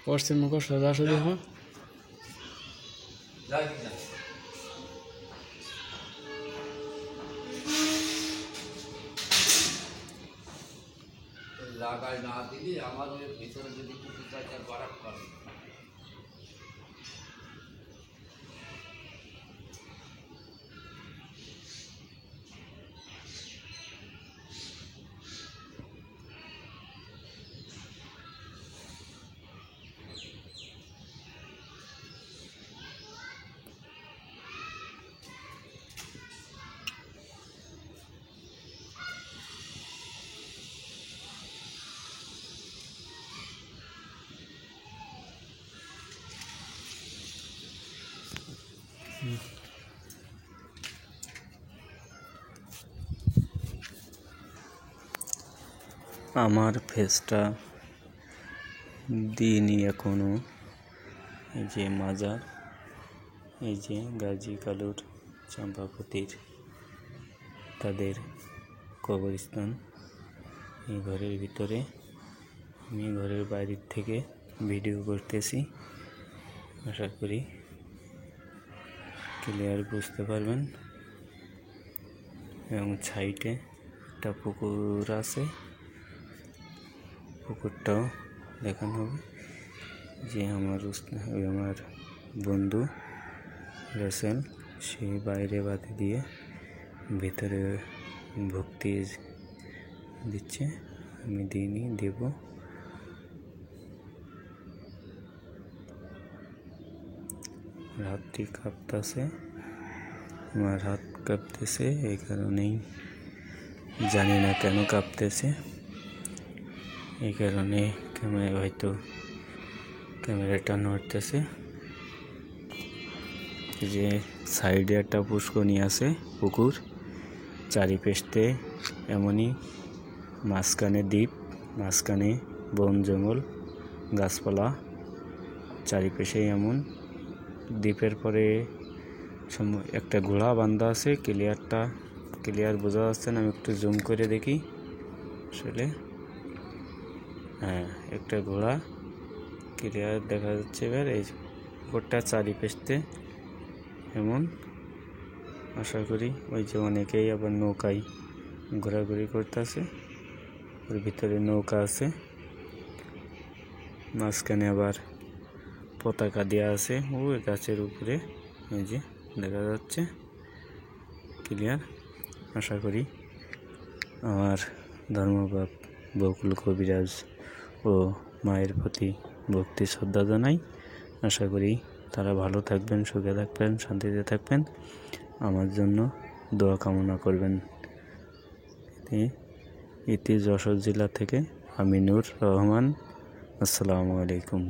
পশ্চিম মুখ সোজা সোজা হ্যাঁ লাগাই না দিলে আমাদের ভিতরে যদি কিছু চাই তার বাড়াক করে আমার ফেসটা দিইনি এখনো। এই যে মাজার, এই যে গাজী কালুর চম্পাপতির তাদের কবরস্থান। এই ঘরের ভিতরে আমি ঘরের বাইরের থেকে ভিডিও করতেছি, আশা করি ক্লিয়ার বুঝতে পারবেন। এবং সাইডে একটা পুকুর আছে, পুকুরটাও দেখানো হবে। যে আমার বন্ধু রাসেল সে বাইরে বাতি দিয়ে ভিতরে ভক্তি দিচ্ছে, আমি দিইনি, দেব। হাতটি কাঁপতেছে, আমার হাত কাঁপতেছে, এই কারণেই জানি না কেন কাঁপতেছে। এই কারণে হয়তো ক্যামেরাটা নড়তেছে। যে সাইডে একটা পুষ্করণী আছে, পুকুর চারিপাশে এমনই, মাঝখানে দ্বীপ, মাঝখানে বন জঙ্গল গাছপালা, চারিপাশে এমন। দ্বীপের পরে একটা ঘোড়া বান্ধা আছে, ক্লিয়ার বোঝা যাচ্ছে না, আমি একটু জুম করে দেখি। আসলে হ্যাঁ, একটা ঘোড়া ক্লিয়ার দেখা যাচ্ছে। এবার এই পুকুরটা চারিপাশে এমন, আশা করি ওই যে অনেকেই আবার নৌকায় ঘোরাঘুরি করতেছে, ওর ভিতরে নৌকা আছে, মাঝখানে আবার পতাকা দেওয়া আছে ওই গাছের উপরে, এই যে দেখা যাচ্ছে ক্লিয়ার। আশা করি আমার ধর্মবাপ বকুল কবিরাজ ও মায়ের প্রতি ভক্তি শ্রদ্ধা জানাই। আশা করি তারা ভালো থাকবেন, সুখে থাকবেন, শান্তিতে থাকবেন, আমার জন্য দোয়া কামনা করবেন। এটি যশোর জেলা থেকে আমি নূর রহমান। আসসালামু আলাইকুম।